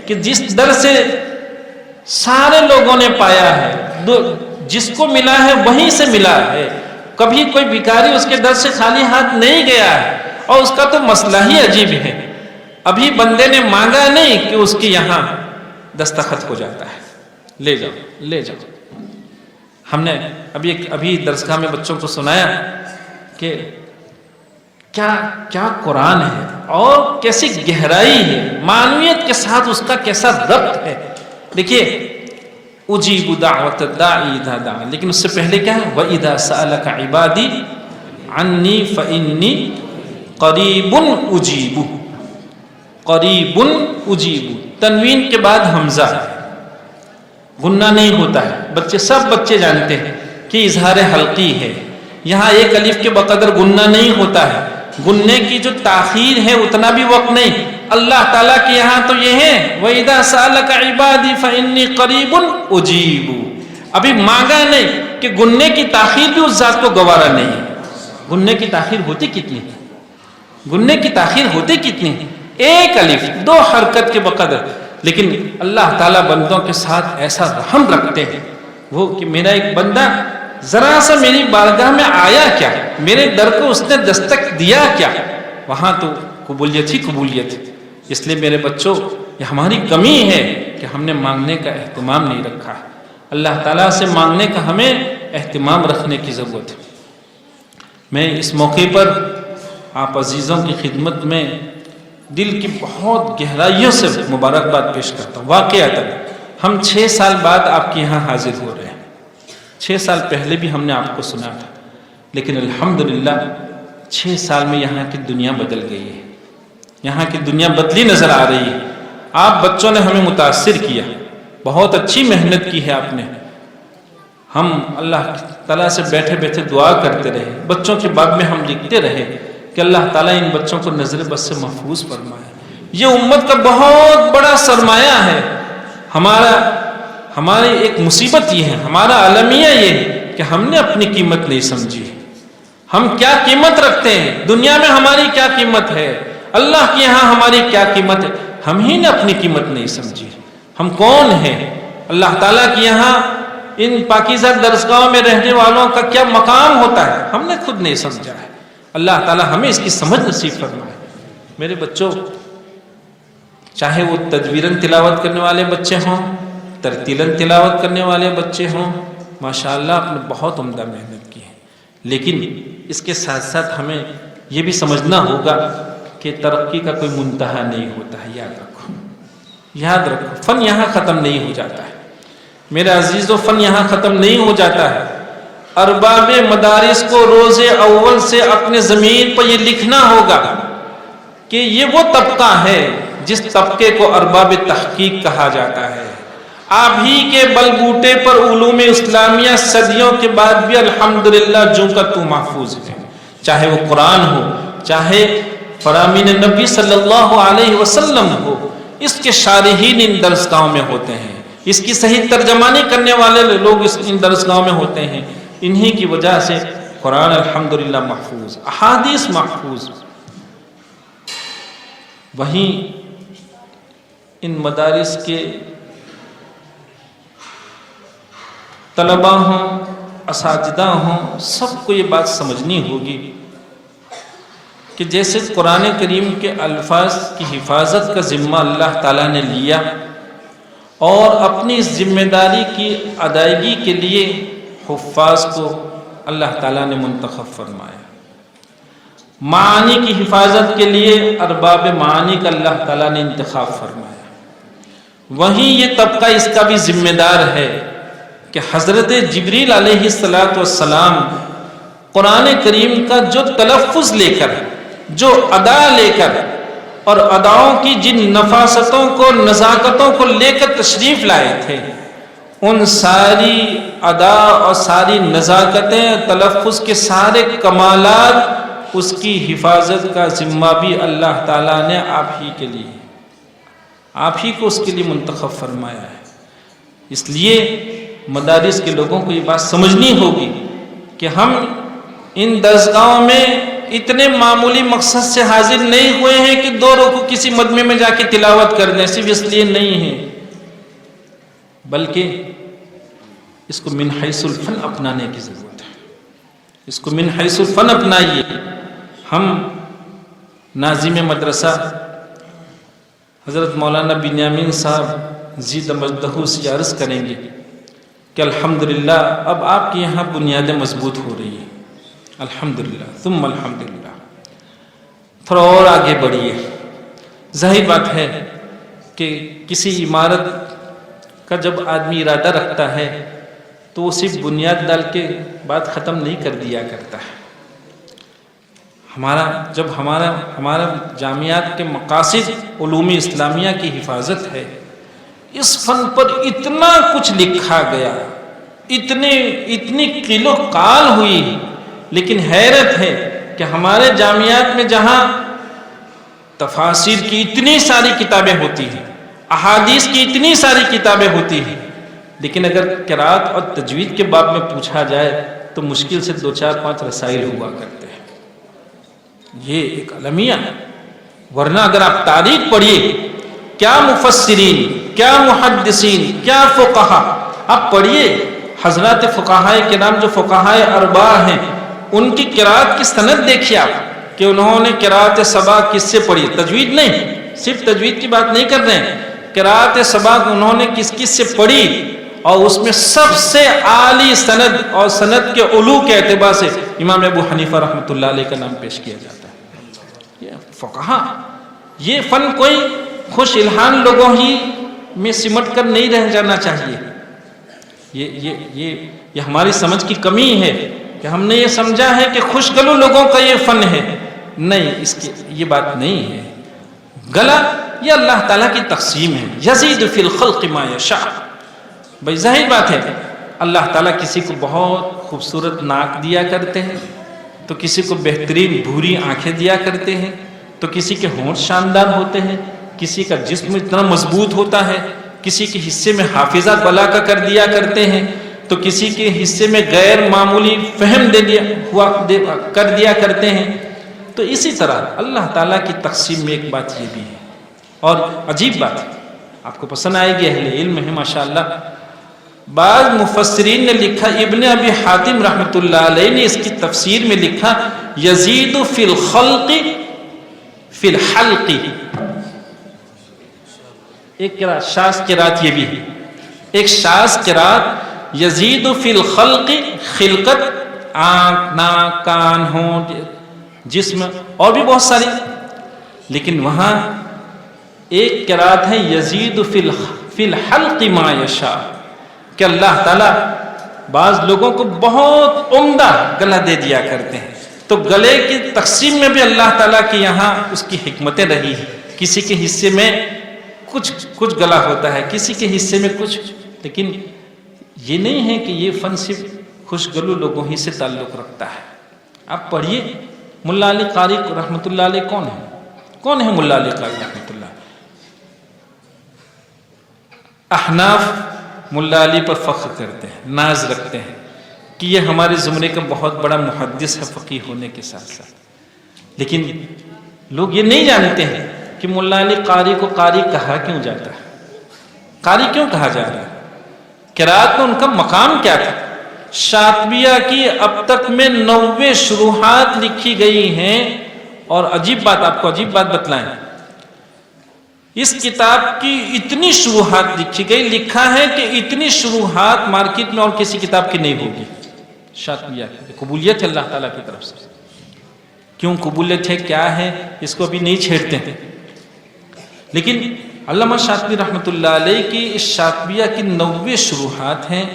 کہ جس در سے سارے لوگوں نے پایا ہے، جس کو ملا ہے وہیں سے ملا ہے. کبھی کوئی بھکاری اس کے در سے خالی ہاتھ نہیں گیا ہے. اور اس کا تو مسئلہ ہی عجیب ہے، ابھی بندے نے مانگا نہیں کہ اس کی یہاں دستخط ہو جاتا ہے، لے جاؤ لے جاؤ. ہم نے ابھی درسگاہ میں بچوں کو سنایا کہ کیا قرآن ہے اور کیسی گہرائی ہے، معنویت کے ساتھ اس کا کیسا ربط ہے. دیکھیے اجیب دعوت الداعی اذا دعان، لیکن اس سے پہلے کیا ہے، وَإِذَا سَأَلَكَ عِبَادِي عَنِّي فَإِنِّي قَرِيبٌ أُجِيبُ. قریب اجیب، تنوین کے بعد حمزہ، غنہ نہیں ہوتا ہے. سب بچے جانتے ہیں کہ اظہار حلقی ہے، یہاں ایک الف کے بقدر غنہ نہیں ہوتا ہے. غننے کی جو تاخیر ہے اتنا بھی وقت نہیں. اللہ تعالیٰ کے یہاں تو یہ ہے وَإِذَا سَأَلَكَ عِبَادِي فَإِنِّي قَرِيبٌ أُجِيبُ. ابھی مانگا نہیں کہ غننے کی تاخیر بھی اس ذات کو گوارا نہیں. غننے کی تاخیر ہوتی کتنی، غننے کی تاخیر ہوتی کتنی، ایک الف دو حرکت کے بقدر. لیکن اللہ تعالیٰ بندوں کے ساتھ ایسا رحم رکھتے ہیں وہ کہ میرا ایک بندہ ذرا سا میری بارگاہ میں آیا کیا، میرے در کو اس نے دستک دیا کیا، وہاں تو قبولیت ہی قبولیت ہے. اس لیے میرے بچوں، یہ ہماری کمی ہے کہ ہم نے مانگنے کا اہتمام نہیں رکھا ہے. اللہ تعالیٰ سے مانگنے کا ہمیں اہتمام رکھنے کی ضرورت ہے. میں اس موقع پر آپ عزیزوں کی خدمت میں دل کی بہت گہرائیوں سے مبارکباد پیش کرتا ہوں. واقعات ہم 6 سال بعد آپ کے یہاں حاضر ہو رہے ہیں. 6 سال پہلے بھی ہم نے آپ کو سنا تھا، لیکن الحمدللہ 6 سال میں یہاں کی دنیا بدل گئی ہے، یہاں کی دنیا بدلی نظر آ رہی ہے. آپ بچوں نے ہمیں متاثر کیا، بہت اچھی محنت کی ہے آپ نے. ہم اللہ تعالیٰ سے بیٹھے بیٹھے دعا کرتے رہے، بچوں کے باب میں ہم لکھتے رہے کہ اللہ تعالیٰ ان بچوں کو نظر بد سے محفوظ فرمائے. یہ امت کا بہت بڑا سرمایہ ہے. ہماری ایک مصیبت یہ ہے، ہمارا المیہ یہ ہے کہ ہم نے اپنی قیمت نہیں سمجھی. ہم کیا قیمت رکھتے ہیں، دنیا میں ہماری کیا قیمت ہے، اللہ کے یہاں ہماری کیا قیمت ہے، ہم ہی نے اپنی قیمت نہیں سمجھی. ہم کون ہیں اللہ تعالیٰ کے یہاں، ان پاکیزہ درسگاہوں میں رہنے والوں کا کیا مقام ہوتا ہے، ہم نے خود نہیں سمجھا ہے. اللہ تعالیٰ ہمیں اس کی سمجھ نصیب فرمائے. میرے بچوں، چاہے وہ تدبیراً تلاوت کرنے والے بچے ہوں، ترتیلاً تلاوت کرنے والے بچے ہوں، ماشاءاللہ آپ نے بہت عمدہ محنت کی ہے. لیکن اس کے ساتھ ساتھ ہمیں یہ بھی سمجھنا ہوگا کہ ترقی کا کوئی منتہا نہیں ہوتا ہے. یاد رکھو فن یہاں ختم نہیں ہو جاتا ہے میرے عزیزو، فن یہاں ختم نہیں ہو جاتا ہے. ارباب مدارس کو روز اول سے اپنے زمین پر یہ لکھنا ہوگا کہ یہ وہ طبقہ ہے جس طبقے کو ارباب تحقیق کہا جاتا ہے. آپ ہی کے بل بوٹے پر علوم اسلامیہ صدیوں کے بعد بھی الحمدللہ جو کا تو محفوظ ہے. چاہے وہ قرآن ہو، چاہے فرامین نبی صلی اللہ علیہ وسلم ہو، اس کے شارحین ان درسگاہوں میں ہوتے ہیں، اس کی صحیح ترجمانی کرنے والے لوگ ان درسگاہوں میں ہوتے ہیں. انہی کی وجہ سے قرآن الحمدللہ محفوظ، احادیث محفوظ. وہیں ان مدارس کے طلبہ ہوں، اساتذہ ہوں، سب کو یہ بات سمجھنی ہوگی کہ جیسے قرآن کریم کے الفاظ کی حفاظت کا ذمہ اللہ تعالیٰ نے لیا اور اپنی ذمہ داری کی ادائیگی کے لیے حفاظ کو اللہ تعالیٰ نے منتخب فرمایا. معانی کی حفاظت کے لیے ارباب معانی کا اللہ تعالیٰ نے انتخاب فرمایا. وہیں یہ طبقہ اس کا بھی ذمہ دار ہے کہ حضرت جبریل علیہ السلام قرآن کریم کا جو تلفظ لے کر، جو ادا لے کر، اور اداؤں کی جن نفاستوں کو، نزاکتوں کو لے کر تشریف لائے تھے، ان ساری ادا اور ساری نزاکتیں، تلفظ کے سارے کمالات، اس کی حفاظت کا ذمہ بھی اللہ تعالیٰ نے آپ ہی کے لیے، آپ ہی کو اس کے لیے منتخب فرمایا ہے. اس لیے مدارس کے لوگوں کو یہ بات سمجھنی ہوگی کہ ہم ان درسگاہوں میں اتنے معمولی مقصد سے حاضر نہیں ہوئے ہیں کہ 2 رکوع کسی مجمع میں جا کے تلاوت کر دیں، صرف اس لیے نہیں ہے. بلکہ اس کو من حیث الفن اپنانے کی ضرورت ہے. اس کو من حیث الفن اپنائیے. ہم ناظم مدرسہ حضرت مولانا بنیامین صاحب زید مجدہ سے عرض کریں گے کہ الحمدللہ اب آپ کی یہاں بنیادیں مضبوط ہو رہی ہیں. الحمدللہ ثم الحمدللہ. تھوڑا اور آگے بڑھیے. ظاہر بات ہے کہ کسی عمارت کا جب آدمی ارادہ رکھتا ہے تو وہ صرف بنیاد ڈال کے بات ختم نہیں کر دیا کرتا ہے. جب ہمارا جامعات کے مقاصد علوم اسلامیہ کی حفاظت ہے، اس فن پر اتنا کچھ لکھا گیا، اتنی قیل و قال ہوئی، لیکن حیرت ہے کہ ہمارے جامعات میں جہاں تفاسیر کی اتنی ساری کتابیں ہوتی ہیں، احادیث کی اتنی ساری کتابیں ہوتی ہیں، لیکن اگر قرات اور تجوید کے باب میں پوچھا جائے تو مشکل سے 2-4-5 رسائل ہوا کرتے ہیں. یہ ایک المیہ ہے. ورنہ اگر آپ تاریخ پڑھیے، کیا مفسرین، کیا محدثین، کیا فقہا، آپ پڑھیے حضرات فقہائے کرام جو فقہائے اربعہ ہیں، ان کی قرات کی سند دیکھیے آپ کہ انہوں نے قرات سبع کس سے پڑھی. تجوید نہیں، صرف تجوید کی بات نہیں کر رہے ہیں، قرات سبع انہوں نے کس کس سے پڑھی، اور اس میں سب سے عالی سند اور سند کے علو کے اعتبار سے امام ابو حنیفہ رحمۃ اللہ علیہ کا نام پیش کیا جاتا ہے. یہ فقہا، یہ فن کوئی خوش الحان لوگوں ہی میں سمٹ کر نہیں رہ جانا چاہیے. یہ ہماری سمجھ کی کمی ہے کہ ہم نے یہ سمجھا ہے کہ خوش گلو لوگوں کا یہ فن ہے. نہیں، اس کی یہ بات نہیں ہے. گلا یہ اللہ تعالیٰ کی تقسیم ہے. یزید فی الخلق ما یشاء. بھائی ظاہر بات ہے اللہ تعالیٰ کسی کو بہت خوبصورت ناک دیا کرتے ہیں، تو کسی کو بہترین بھوری آنکھیں دیا کرتے ہیں، تو کسی کے ہونٹ شاندار ہوتے ہیں، کسی کا جسم اتنا مضبوط ہوتا ہے، کسی کے حصے میں حافظہ بلا کا کر دیا کرتے ہیں، تو کسی کے حصے میں غیر معمولی فہم کر دیا کرتے ہیں. تو اسی طرح اللہ تعالیٰ کی تقسیم میں ایک بات یہ بھی ہے. اور عجیب بات ہے، آپ کو پسند آئے گی، اہل علم ہے ماشاءاللہ. بعض مفسرین نے لکھا، ابن ابی حاتم رحمۃ اللہ علیہ نے اس کی تفسیر میں لکھا یزید فی الخلق فی الحلق. ایک قرات شاذ قرات یہ بھی ہے، ایک شاذ قرات یزید فی الخلق، خلقت، آنکھ، ناک، کان، ہونٹ، جسم اور بھی بہت ساری، لیکن وہاں ایک قرات ہے یزید فی الحلق ما یشاء، کہ اللہ تعالیٰ بعض لوگوں کو بہت عمدہ گلا دے دیا کرتے ہیں. تو گلے کی تقسیم میں بھی اللہ تعالیٰ کی یہاں اس کی حکمتیں رہی ہیں. کسی کے حصے میں کچھ گلا ہوتا ہے، کسی کے حصے میں کچھ. لیکن یہ نہیں ہے کہ یہ فن صرف خوش گلو لوگوں ہی سے تعلق رکھتا ہے. آپ پڑھیے ملا علی قاری رحمۃ اللہ علیہ کون ہے ملا علی قاری رحمۃ اللہ. احناف ملا علی پر فخر کرتے ہیں، ناز رکھتے ہیں کہ یہ ہمارے زمرے کا بہت بڑا محدث ہے فقیہ ہونے کے ساتھ ساتھ. لیکن لوگ یہ نہیں جانتے ہیں کہ ملا علی قاری کو قاری کہا کیوں جاتا ہے، قاری کیوں کہا جا رہا ہے، قرات میں ان کا مقام کیا تھا. شاطبیہ کی اب تک میں 90 شروحات لکھی گئی ہیں. اور عجیب بات، آپ کو عجیب بات بتلائیں، اس کتاب کی اتنی شروحات لکھی گئی، لکھا ہے کہ اتنی شروحات مارکیٹ میں اور کسی کتاب کی نہیں ہوگی. شاطبیہ کی قبولیت ہے اللہ تعالیٰ کی طرف سے. کیوں قبولیت ہے، کیا ہے، اس کو ابھی نہیں چھیڑتے ہیں. لیکن علامہ شاطبی رحمۃ اللہ علیہ کی اس شاطبیہ کی 90 شروحات ہیں.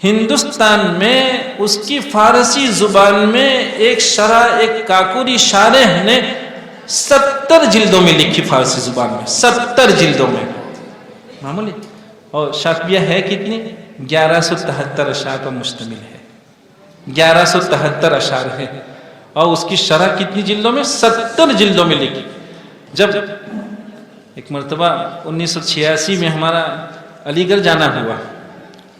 ہندوستان میں اس کی فارسی زبان میں ایک شرح، ایک کاکوری شارح نے 70 جلدوں میں لکھی، فارسی زبان میں 70 جلدوں میں معمولی. اور شاطبیہ ہے کتنی؟ 1173 اشعار پر مشتمل ہے. 1173 اشعار ہے، اور اس کی شرح کتنی جلدوں میں؟ 70 جلدوں میں لکھی. جب ایک مرتبہ 1986 میں ہمارا علی گڑھ جانا ہوا،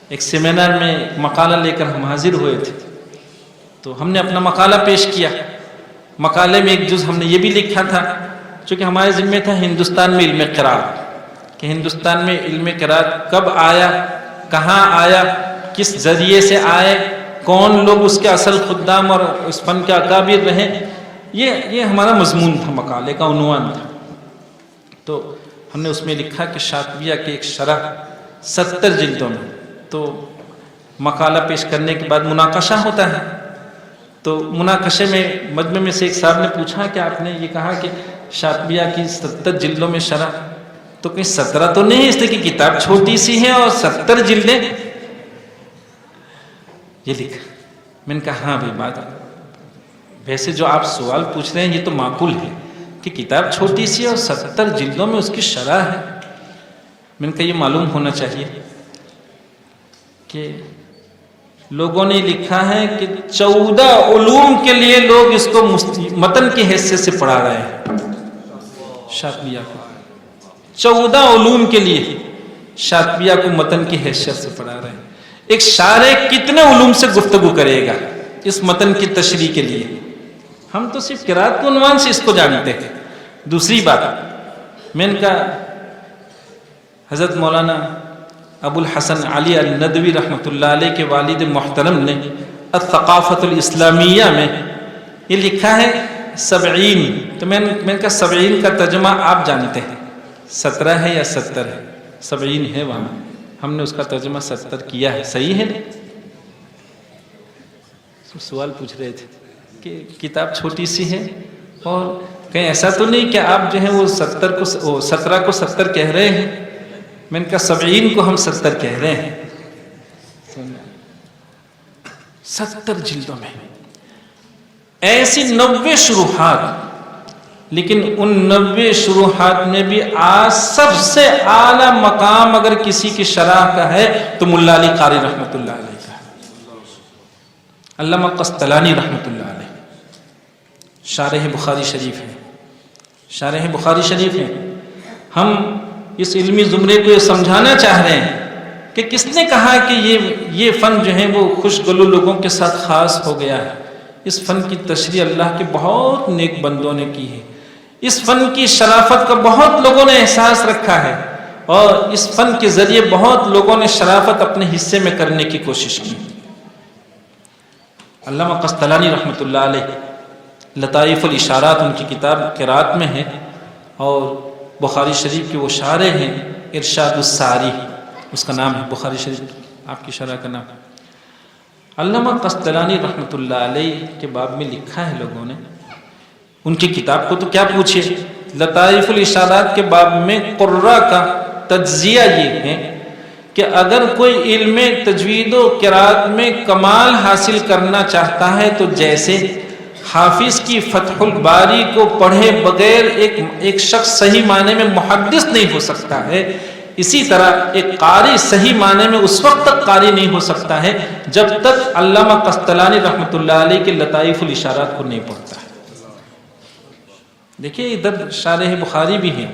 ایک سیمینار میں ایک مقالہ لے کر ہم حاضر ہوئے تھے، تو ہم نے اپنا مقالہ پیش کیا. مقالے میں ایک جز ہم نے یہ بھی لکھا تھا، چونکہ ہمارے ذمہ تھا ہندوستان میں علم قرات کہ ہندوستان میں علم قرات کب آیا، کہاں آیا، کس ذریعے سے آئے، کون لوگ اس کے اصل خدام اور اس فن کے اکابر رہے، یہ ہمارا مضمون تھا، مقالے کا عنوان تھا۔ تو ہم نے اس میں لکھا کہ شاطبیہ کی ایک شرح 70 جلدوں میں، تو مقالہ پیش کرنے کے بعد مناقشہ ہوتا ہے، تو مناقشے میں مجمع میں سے ایک صاحب نے پوچھا کہ آپ نے یہ کہا کہ شاطبیہ کی 70 جلدوں میں شرح، تو کہیں 17 تو نہیں، اس لیے کہ کتاب چھوٹی سی ہے اور 70 جلدیں، یہ لکھا۔ میں نے کہا ہاں بھائی بات، ویسے جو آپ سوال پوچھ رہے ہیں یہ تو معقول ہے کہ کتاب چھوٹی سی ہے اور 70 جلدوں میں اس کی شرح ہے۔ میں نے کہا یہ معلوم ہونا چاہیے کہ لوگوں نے لکھا ہے کہ 14 علوم کے لیے لوگ اس کو متن کی حیثیت سے پڑھا رہے ہیں، شاطبیہ کو 14 علوم کے لیے شاطبیہ کو متن کی حیثیت سے پڑھا رہے ہیں۔ ایک شارح کتنے علوم سے گفتگو کرے گا اس متن کی تشریح کے لیے؟ ہم تو صرف قرات کے عنوان سے اس کو جانتے ہیں۔ دوسری بات، میں نے کہا حضرت مولانا ابو الحسن علی الندوی رحمۃ اللہ علیہ کے والد محترم نے الثقافت الاسلامیہ میں یہ لکھا ہے 70، تو میں نے کہا 70 کا ترجمہ آپ جانتے ہیں 17 ہے یا 70 ہے؟ 70 ہے وہاں، ہم نے اس کا ترجمہ 70 کیا ہے، صحیح ہے نا؟ سوال پوچھ رہے تھے کہ کتاب چھوٹی سی ہے اور کہیں ایسا تو نہیں کہ آپ جو ہے وہ 17 کو 70 کہہ رہے ہیں؟ میں نے کہا 70 کو ہم 70 کہہ رہے ہیں۔ 70 جلدوں میں ایسی 90 شروحات، لیکن ان 90 شروحات میں بھی آج سب سے اعلیٰ مقام اگر کسی کی شرح کا ہے تو ملا علی قاری رحمۃ اللہ علیہ کا، علامہ قسطلانی رحمۃ اللہ علیہ، شارح بخاری شریف ہے، شارح بخاری شریف ہے۔ ہم اس علمی زمرے کو یہ سمجھانا چاہ رہے ہیں کہ کس نے کہا کہ یہ فن جو ہے وہ خوش گلو لوگوں کے ساتھ خاص ہو گیا ہے؟ اس فن کی تشریح اللہ کے بہت نیک بندوں نے کی ہے، اس فن کی شرافت کا بہت لوگوں نے احساس رکھا ہے، اور اس فن کے ذریعے بہت لوگوں نے شرافت اپنے حصے میں کرنے کی کوشش کی۔ علامہ قسطلانی رحمۃ اللہ علیہ لطائف الاشارات ان کی کتاب قرات میں ہے، اور بخاری شریف کے وہ شارح ہیں، ارشاد الساری اس کا نام ہے، بخاری شریف آپ کی شرح کا نام۔ علامہ قسطلانی رحمۃ اللہ علیہ کے باب میں لکھا ہے لوگوں نے، ان کی کتاب کو تو کیا پوچھے، لطائف الاشارات کے باب میں قراء کا تجزیہ یہ ہے کہ اگر کوئی علم تجوید و قرات میں کمال حاصل کرنا چاہتا ہے تو جیسے حافظ کی فتح الباری کو پڑھے بغیر ایک شخص صحیح معنی میں محدث نہیں ہو سکتا ہے، اسی طرح ایک قاری صحیح معنی میں اس وقت تک قاری نہیں ہو سکتا ہے جب تک علامہ قسطلانی رحمۃ اللہ علیہ کے لطائف الاشارات کو نہیں پڑھتا ہے۔ دیکھیے ادھر شارح بخاری بھی ہیں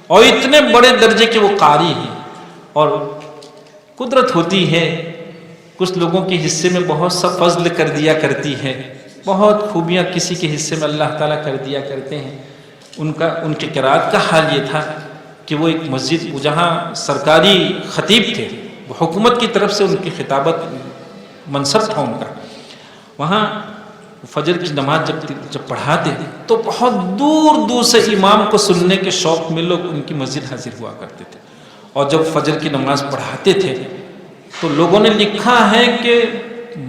اور اتنے بڑے درجے کے وہ قاری ہیں، اور قدرت ہوتی ہے کچھ لوگوں کے حصے میں بہت سا فضل کر دیا کرتی ہے، بہت خوبیاں کسی کے حصے میں اللہ تعالیٰ کر دیا کرتے ہیں۔ ان کے قرات کا حال یہ تھا کہ وہ ایک مسجد، جہاں سرکاری خطیب تھے، وہ حکومت کی طرف سے ان کی خطابت منصب تھا ان کا، وہاں فجر کی نماز جب پڑھاتے تو بہت دور دور سے امام کو سننے کے شوق میں لوگ ان کی مسجد حاضر ہوا کرتے تھے، اور جب فجر کی نماز پڑھاتے تھے تو لوگوں نے لکھا ہے کہ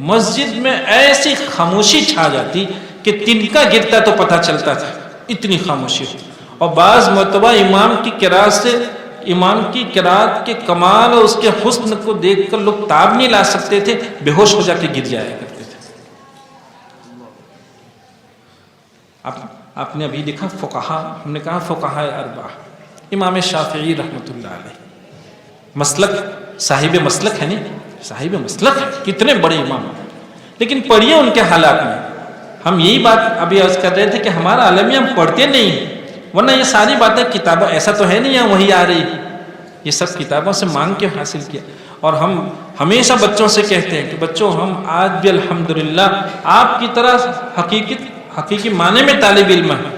مسجد میں ایسی خاموشی چھا جاتی کہ تنکا گرتا تو پتہ چلتا تھا، اتنی خاموشی ہوتی، اور بعض مرتبہ امام کی قرات کے کمال اور اس کے حسن کو دیکھ کر لوگ تاب نہیں لا سکتے تھے، بے ہوش ہو جا کے گر جایا کرتے تھے۔ آپ نے ابھی لکھا فقہا، ہم نے کہا فقہا اربعہ، امام شافعی رحمۃ اللہ علیہ مسلک، صاحب مسلک ہے، نہیں صاحب مسلک ہے، کتنے بڑے امام، لیکن پڑھیے ان کے حالات میں۔ ہم یہی بات ابھی عرض کر رہے تھے کہ ہمارا عالمی ہم پڑھتے نہیں ہیں، ورنہ یہ ساری باتیں کتابیں، ایسا تو ہے نہیں یہاں وہی آ رہی، یہ سب کتابوں سے مانگ کے حاصل کیا، اور ہم ہمیشہ بچوں سے کہتے ہیں کہ بچوں ہم آج بھی الحمدللہ آپ کی طرح حقیقی معنی میں طالب علم ہیں،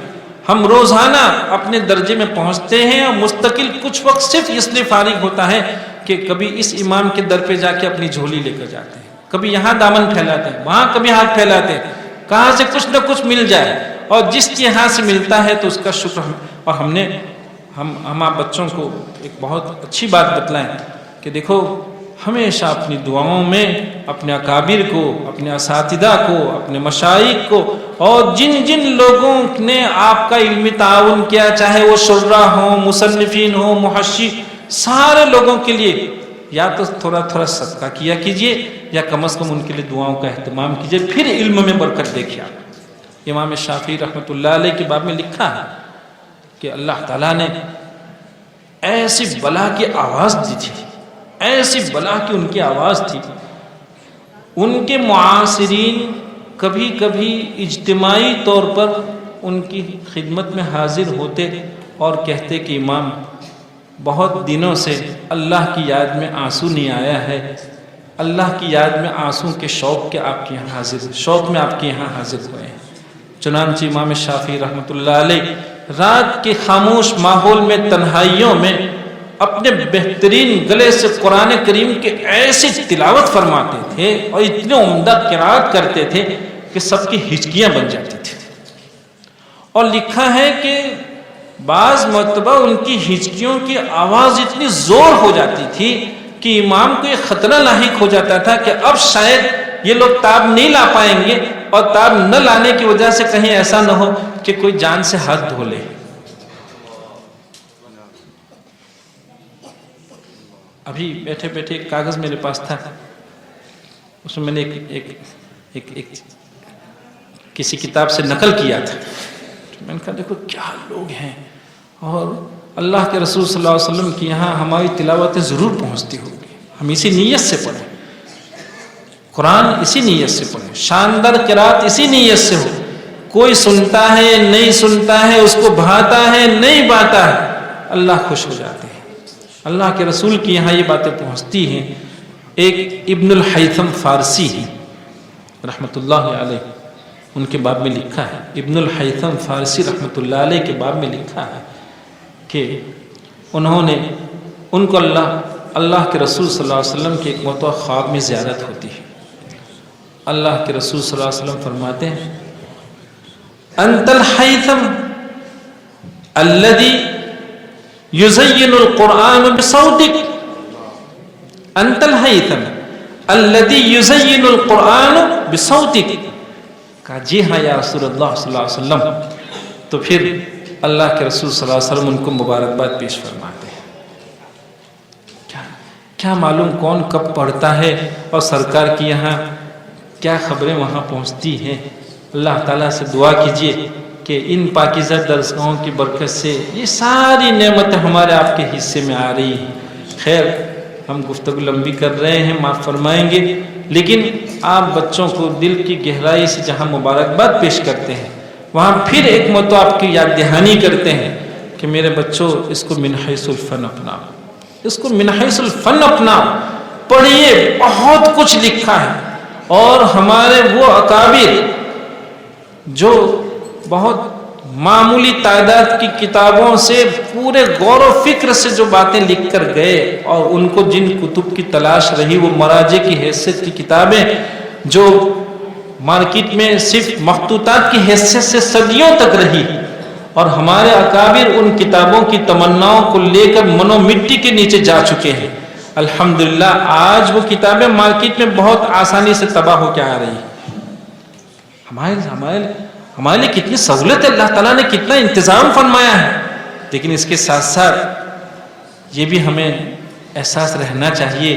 ہم روزانہ اپنے درجے میں پہنچتے ہیں اور مستقل کچھ وقت صرف اس لیے فارغ ہوتا ہے کہ کبھی اس امام کے در پہ جا کے اپنی جھولی لے کر جاتے ہیں، کبھی یہاں دامن پھیلاتے ہیں، وہاں کبھی ہاتھ پھیلاتے ہیں، کہاں سے کچھ نہ کچھ مل جائے، اور جس کے یہاں سے ملتا ہے تو اس کا شکر اور ہم آپ بچوں کو ایک بہت اچھی بات بتلائیں کہ دیکھو ہمیشہ اپنی دعاؤں میں اپنے اکابر کو، اپنے اساتذہ کو، اپنے مشائخ کو، اور جن جن لوگوں نے آپ کا علمی تعاون کیا، چاہے وہ شرح ہوں، مصنفین ہوں، محشی، سارے لوگوں کے لیے یا تو تھوڑا تھوڑا صدقہ کیا کیجئے یا کم از کم ان کے لیے دعاؤں کا اہتمام کیجئے، پھر علم میں برکت دیکھیں آپ۔ امام شافعی رحمۃ اللہ علیہ کے باب میں لکھا ہے کہ اللہ تعالیٰ نے ایسی بلا کی آواز دی تھی، ایسی بلا کی ان کی آواز تھی، ان کے معاصرین کبھی کبھی اجتماعی طور پر ان کی خدمت میں حاضر ہوتے اور کہتے کہ امام بہت دنوں سے اللہ کی یاد میں آنسو نہیں آیا ہے، اللہ کی یاد میں آنسو کے شوق میں آپ کے یہاں حاضر ہوئے ہیں۔ چنانچہ امام شافعی رحمۃ اللہ علیہ رات کے خاموش ماحول میں، تنہائیوں میں اپنے بہترین گلے سے قرآن کریم کے ایسی تلاوت فرماتے تھے اور اتنے عمدہ قرات کرتے تھے کہ سب کی ہچکیاں بن جاتی تھی، اور لکھا ہے کہ بعض مرتبہ ان کی ہچکیوں کی آواز اتنی زور ہو جاتی تھی کہ امام کو یہ خطرہ لاحق ہو جاتا تھا کہ اب شاید یہ لوگ تاب نہیں لا پائیں گے، اور تاب نہ لانے کی وجہ سے کہیں ایسا نہ ہو کہ کوئی جان سے ہاتھ دھو لے۔ ابھی بیٹھے بیٹھے ایک کاغذ میرے پاس تھا، اس میں میں نے ایک کسی کتاب سے نقل کیا تھا، میں نے کہا دیکھو کیا لوگ ہیں، اور اللہ کے رسول صلی اللہ علیہ وسلم کی یہاں ہماری تلاوتیں ضرور پہنچتی ہوگی، ہم اسی نیت سے پڑھیں، قرآن اسی نیت سے پڑھیں، شاندار قرات اسی نیت سے ہو، کوئی سنتا ہے نہیں سنتا ہے، اس کو بھاتا ہے نہیں بھاتا ہے، اللہ خوش ہو جاتے ہیں۔ اللہ کے رسول کی یہاں یہ باتیں پہنچتی ہیں۔ ایک ابن الحیثم فارسی رحمۃ اللہ علیہ، ان کے باب میں لکھا ہے، ابن الحیثم فارسی رحمۃ اللہ علیہ کے باب میں لکھا ہے کہ ان کو اللہ کے رسول صلی اللہ علیہ وسلم کی ایک مرتبہ خواب میں زیارت ہوتی ہے۔ اللہ کے رسول صلی اللہ علیہ وسلم فرماتے ہیں انت الحیثم الذی یزین القرآن بصوتک، انت الحیثم الذی یزین القرآن بصوتک، کہا جی ہاں یا رسول اللہ صلی اللہ علیہ وسلم۔ تو پھر اللہ کے رسول صلی اللہ علیہ وسلم ان کو مبارکباد پیش فرماتے ہیں۔ کیا معلوم کون کب پڑھتا ہے اور سرکار کی یہاں کیا خبریں وہاں پہنچتی ہیں۔ اللہ تعالیٰ سے دعا کیجئے کہ ان پاکیزہ درسگاہوں کی برکت سے یہ ساری نعمتیں ہمارے آپ کے حصے میں آ رہی ہیں۔ خیر ہم گفتگو لمبی کر رہے ہیں، معاف فرمائیں گے، لیکن آپ بچوں کو دل کی گہرائی سے جہاں مبارکباد پیش کرتے ہیں وہاں پھر ایک مرتبہ آپ کی یاد دہانی کرتے ہیں کہ میرے بچوں اس کو من حیث الفن اپناؤ، اس کو من حیث الفن اپناؤ، پڑھیے، بہت کچھ لکھا ہے، اور ہمارے وہ اکابر جو بہت معمولی تعداد کی کتابوں سے پورے غور و فکر سے جو باتیں لکھ کر گئے، اور ان کو جن کتب کی تلاش رہی وہ مراجع کی حیثیت کی کتابیں جو مارکیٹ میں صرف مخطوطات کی حیثیت سے صدیوں تک رہی، اور ہمارے اکابر ان کتابوں کی تمناؤں کو لے کر منو مٹی کے نیچے جا چکے ہیں۔ الحمدللہ آج وہ کتابیں مارکیٹ میں بہت آسانی سے تباہ ہو کے آ رہی ہیں۔ ہمارے لیے کتنی سہولت ہے، اللہ تعالیٰ نے کتنا انتظام فرمایا ہے، لیکن اس کے ساتھ ساتھ یہ بھی ہمیں احساس رہنا چاہیے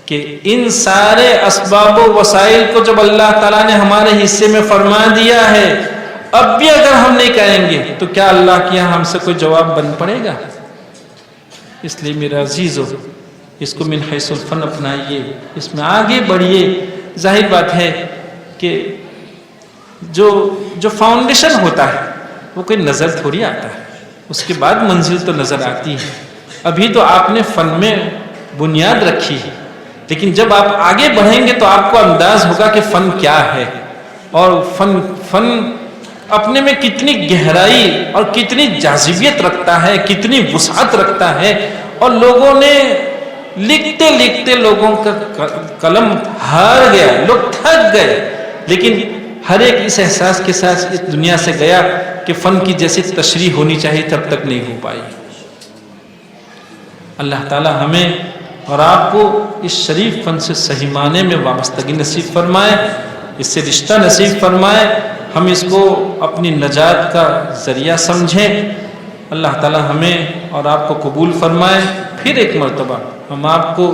کہ ان سارے اسباب و وسائل کو جب اللہ تعالیٰ نے ہمارے حصے میں فرما دیا ہے، اب بھی اگر ہم نہیں کریں گے تو کیا اللہ کے یہاں ہم سے کوئی جواب بن پڑے گا؟ اس لیے میرا عزیزو، اس کو من حیث الفن اپنائیے، اس میں آگے بڑھیے۔ ظاہر بات ہے کہ جو فاؤنڈیشن ہوتا ہے وہ کوئی نظر تھوڑی آتا ہے، اس کے بعد منزل تو نظر آتی ہے۔ ابھی تو آپ نے فن میں بنیاد رکھی ہے، لیکن جب آپ آگے بڑھیں گے تو آپ کو انداز ہوگا کہ فن کیا ہے، اور فن اپنے میں کتنی گہرائی اور کتنی جاذبیت رکھتا ہے، کتنی وسعت رکھتا ہے، اور لوگوں نے لکھتے لکھتے لوگوں کا قلم ہار گیا، لوگ تھک گئے، لیکن ہر ایک اس احساس کے ساتھ اس دنیا سے گیا کہ فن کی جیسی تشریح ہونی چاہیے تب تک نہیں ہو پائی۔ اللہ تعالی ہمیں اور آپ کو اس شریف فن سے صحیح معنی میں وابستگی نصیب فرمائے، اس سے رشتہ نصیب فرمائے، ہم اس کو اپنی نجات کا ذریعہ سمجھیں۔ اللہ تعالی ہمیں اور آپ کو قبول فرمائے۔ پھر ایک مرتبہ ہم آپ کو،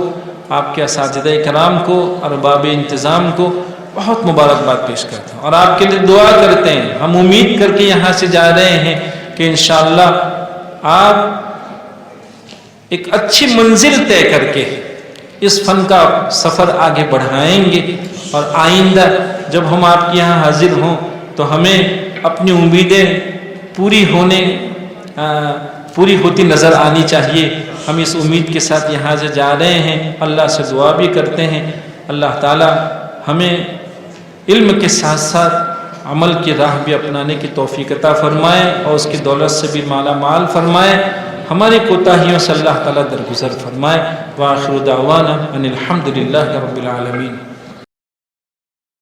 آپ کے اساتذہ کرام کو، ارباب انتظام کو بہت مبارکباد پیش کرتے ہیں اور آپ کے لیے دعا کرتے ہیں۔ ہم امید کر کے یہاں سے جا رہے ہیں کہ انشاءاللہ آپ ایک اچھی منزل طے کر کے اس فن کا سفر آگے بڑھائیں گے، اور آئندہ جب ہم آپ کے یہاں حاضر ہوں تو ہمیں اپنی امیدیں پوری ہوتی نظر آنی چاہیے۔ ہم اس امید کے ساتھ یہاں سے جا رہے ہیں، اللہ سے دعا بھی کرتے ہیں اللہ تعالی ہمیں علم کے ساتھ ساتھ عمل کی راہ بھی اپنانے کی توفیق عطا فرمائے اور اس کی دولت سے بھی مالا مال فرمائے، ہماری کوتاہیوں سے اللہ تعالیٰ درگزر فرمائے۔ وآخر دعوانا ان الحمد للہ رب العالمین۔